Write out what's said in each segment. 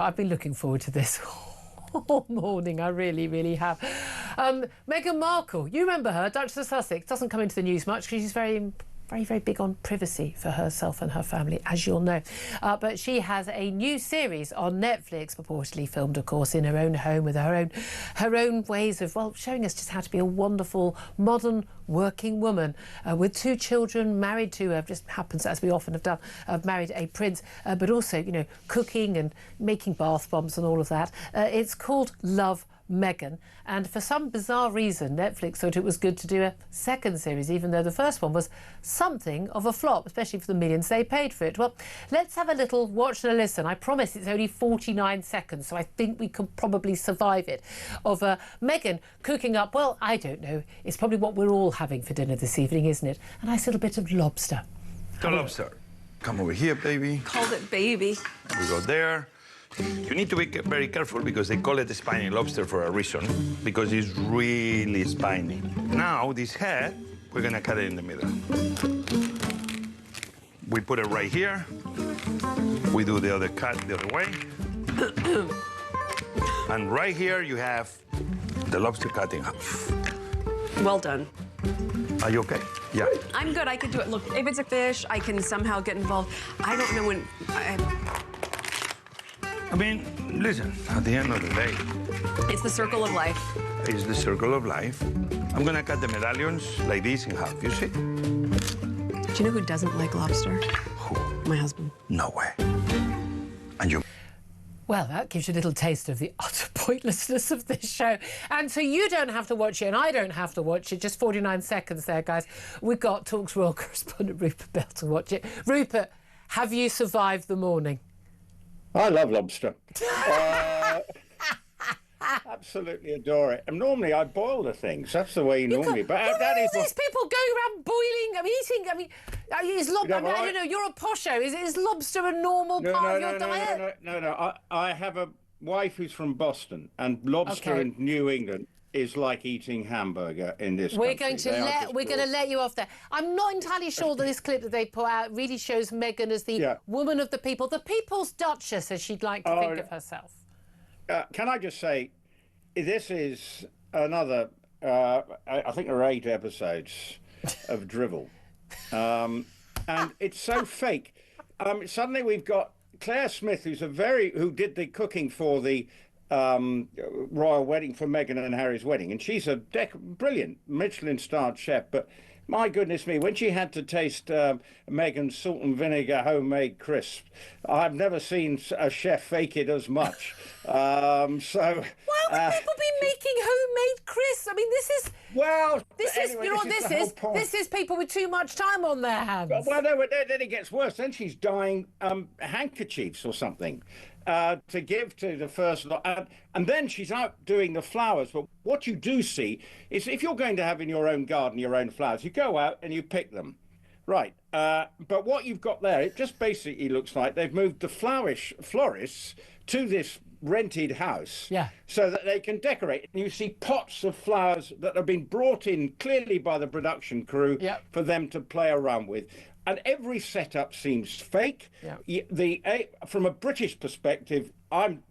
I've been looking forward to this all morning. I really, really have. Meghan Markle, you remember her, Duchess of Sussex, doesn't come into the news much because she's very big on privacy for herself and her family, as you'll know. But she has a new series on Netflix, purportedly filmed, of course, in her own home with her own ways of, well, showing us just how to be a wonderful, modern, working woman with 2 children, married to, just happens, as we often have done, married a prince, but also, you know, cooking and making bath bombs and all of that. It's called Love, Meghan, and for some bizarre reason Netflix thought it was good to do a second series, even though the first one was something of a flop, especially for the millions they paid for it. Well, let's have a little watch and a listen. I promise it's only 49 seconds, so I think we can probably survive it, of Meghan cooking up, well, I don't know, it's probably what we're all having for dinner this evening, isn't it? A nice little bit of lobster. The lobster. Come over here, baby. Called it baby. We go there. You need to be very careful because they call it spiny lobster for a reason, because it's really spiny. Now, this head, we're gonna cut it in the middle. We put it right here. We do the other cut the other way. And right here, you have the lobster cut in half. Well done. Are you okay? Yeah. I'm good. I can do it. Look, if it's a fish, I can somehow get involved. I don't know when... I mean, listen, at the end of the day... It's the circle of life. It's the circle of life. I'm gonna cut the medallions like this in half, you see? Do you know who doesn't like lobster? Who? My husband. No way. And you... Well, that gives you a little taste of the utter pointlessness of this show. And so you don't have to watch it, and I don't have to watch it. Just 49 seconds there, guys. We've got Talk's royal correspondent Rupert Bell to watch it. Rupert, have you survived the morning? I love lobster. Absolutely adore it. And normally I boil the things. That's the way you normally. But that is these people going around boiling. I mean, eating. I mean, is lobster? I don't know. You're a posho. Is lobster a normal part of your diet? No. I have a wife who's from Boston, and lobster in New England is like eating hamburger in this We're country. Going to let you off there. I'm not entirely sure that this clip that they put out really shows Meghan as the woman of the people, the people's duchess, as she'd like to think of herself. Can I just say, this is another, I think there are 8 episodes of drivel. And it's so fake. Suddenly we've got Claire Smith, who did the cooking for the royal wedding, for Meghan and Harry's wedding, and she's a brilliant Michelin-starred chef. But my goodness me, when she had to taste Meghan's salt and vinegar homemade crisp, I've never seen a chef fake it as much. Why would people be making homemade crisps? I mean, this is people with too much time on their hands. Well, no, then it gets worse. Then she's dyeing handkerchiefs or something to give to the first lot, and then she's out doing the flowers. But what you do see is, if you're going to have in your own garden your own flowers, you go out and you pick them, right? But what you've got there, it just basically looks like they've moved the florists to this rented house, so that they can decorate. And you see pots of flowers that have been brought in clearly by the production crew for them to play around with. And every setup seems fake. From a British perspective, I'm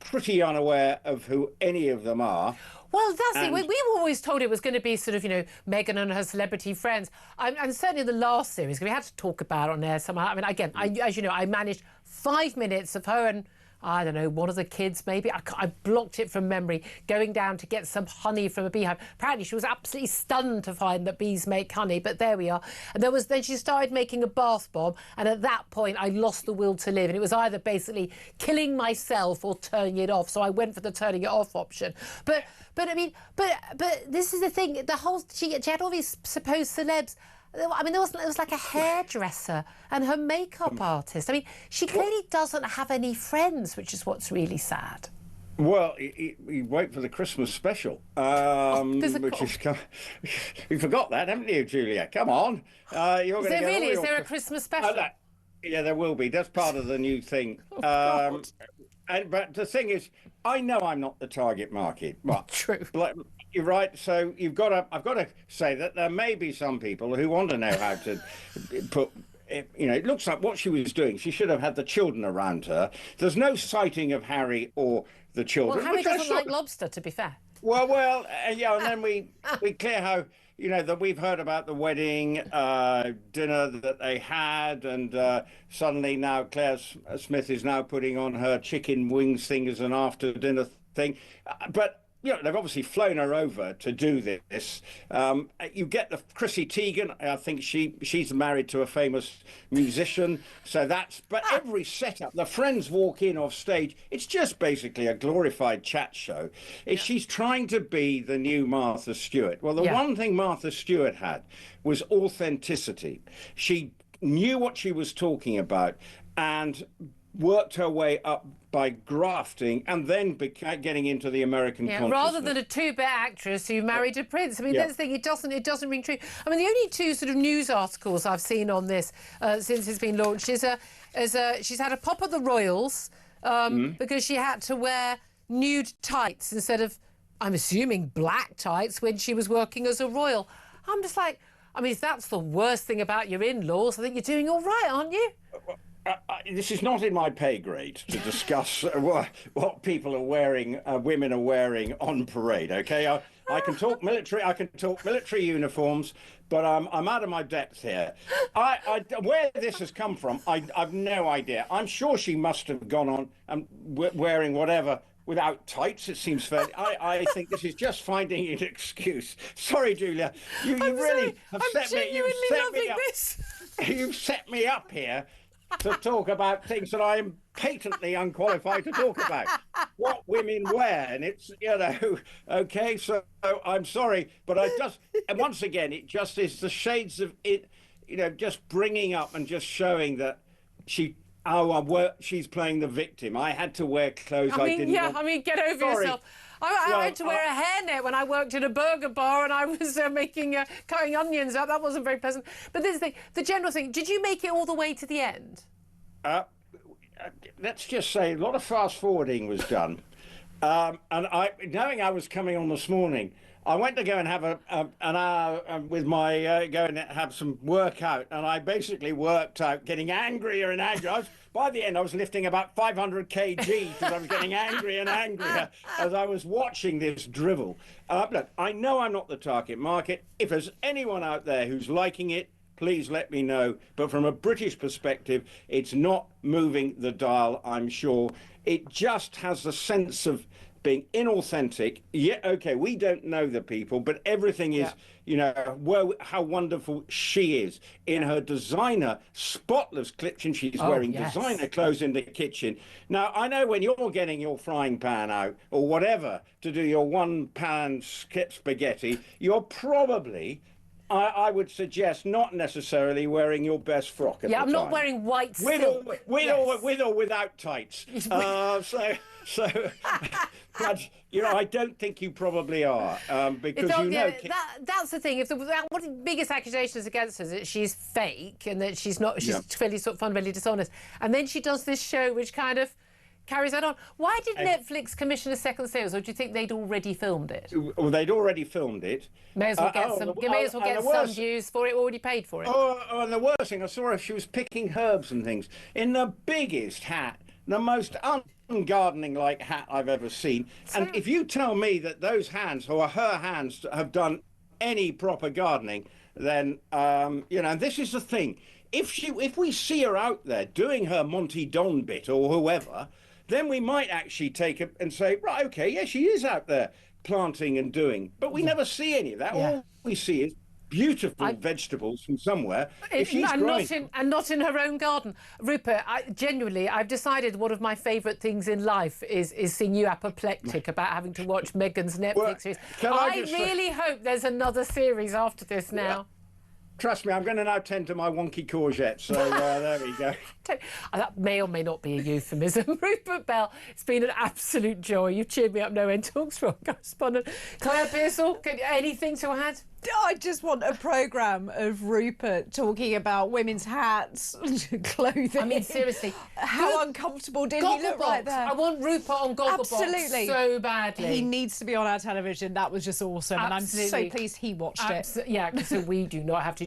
pretty unaware of who any of them are. Well, that's it. We were always told it was going to be sort of, you know, Meghan and her celebrity friends. And certainly the last series, we had to talk about it on air somehow. I mean, again, as you know, I managed 5 minutes of her and, I don't know, one of the kids maybe. I blocked it from memory, going down to get some honey from a beehive. Apparently she was absolutely stunned to find that bees make honey, but there we are. And then she started making a bath bomb, and at that point I lost the will to live, and it was either basically killing myself or turning it off. So I went for the turning it off option. But I mean, but this is the thing. The whole she had all these supposed celebs. I mean, there was like a hairdresser and her makeup artist. I mean, she clearly doesn't have any friends, which is what's really sad. Well, you wait for the Christmas special, which is you forgot that, haven't you, Julia? Come on, Is there a Christmas special? Yeah, there will be. That's part of the new thing. But the thing is, I know I'm not the target market. But true. You're right. So I've got to say that there may be some people who want to know how to put it looks like what she was doing. She should have had the children around her. There's no sighting of Harry or the children. Well, Harry doesn't like lobster, to be fair. Well, yeah, and then we clear how, that we've heard about the wedding dinner that they had, and suddenly now Claire Smith is now putting on her chicken wings thing as an after dinner thing. But they've obviously flown her over to do this. You get the Chrissy Teigen. I think she's married to a famous musician. So but every setup, the friends walk in off stage. It's just basically a glorified chat show. She's trying to be the new Martha Stewart. Well, the one thing Martha Stewart had was authenticity. She knew what she was talking about and worked her way up by grafting and then getting into the American consciousness. Rather than a two-bit actress who married a prince. I mean, that's the thing, it doesn't ring true. I mean, the only two sort of news articles I've seen on this since it's been launched is she's had a pop at the Royals because she had to wear nude tights instead of, I'm assuming, black tights when she was working as a royal. I'm just like, I mean, if that's the worst thing about your in-laws, I think you're doing all right, aren't you? This is not in my pay grade to discuss what people are wearing, women are wearing on parade. Okay, I can talk military. I can talk military uniforms, but I'm out of my depth here. Where this has come from, I've no idea. I'm sure she must have gone on and wearing whatever without tights. It seems fair. I think this is just finding an excuse. Sorry, Julia. You really have set me. You've set me up. You've set me up here to talk about things that I am patently unqualified to talk about. What women wear, and it's, okay, so I'm sorry, but and once again, it just is the shades of it, just bringing up and just showing that she's playing the victim. I had to wear clothes I didn't want. Get over yourself. I had to wear a hairnet when I worked in a burger bar and I was cutting onions up. That wasn't very pleasant. But this thing, the general thing, did you make it all the way to the end? Let's just say a lot of fast forwarding was done. And knowing I was coming on this morning, I went to go and have an hour with my, go and have some workout. And I basically worked out getting angrier and angrier. By the end, I was lifting about 500 kg because I was getting angrier and angrier as I was watching this drivel. Look, I know I'm not the target market. If there's anyone out there who's liking it, please let me know. But from a British perspective, it's not moving the dial, I'm sure. It just has the sense of being inauthentic. Yeah, okay, we don't know the people, but everything is, how wonderful she is in her designer, spotless kitchen. She's wearing designer clothes in the kitchen. Now, I know when you're getting your frying pan out or whatever to do your one-pan spaghetti, you're probably, I would suggest, not necessarily wearing your best frock at the time. I'm not wearing white silk. With or without tights. But, I don't think you probably are, because that's the thing. If one of the biggest accusations against her is that she's fake and that she's fairly fundamentally dishonest, and then she does this show which kind of carries that on. Why did Netflix commission a second series, or do you think they'd already filmed it? Well, they'd already filmed it. May as well get some views for it. Already paid for it. And the worst thing, I saw her, she was picking herbs and things in the biggest hat, the most ungardening-like hat I've ever seen. And if you tell me that those hands, or her hands, have done any proper gardening, then, and this is the thing. If we see her out there doing her Monty Don bit or whoever, then we might actually take it and say, right, okay, yeah, she is out there planting and doing. But we never see any of that. Yeah. All we see is beautiful vegetables from somewhere. Not in her own garden. Rupert, I've decided one of my favourite things in life is seeing you apoplectic about having to watch Meghan's Netflix series. I really hope there's another series after this now. Yeah. Trust me, I'm going to now tend to my wonky courgette, so there we go. That may or may not be a euphemism. Rupert Bell, it's been an absolute joy. You've cheered me up no end. Talks from correspondent Claire Pearsall. Anything to add? I just want a programme of Rupert talking about women's hats, clothing. I mean, seriously. How uncomfortable did he look right there? I want Rupert on Gogglebox Absolutely. So badly. He needs to be on our television. That was just awesome. Absolutely. And I'm so pleased he watched it. Yeah, so we do not have to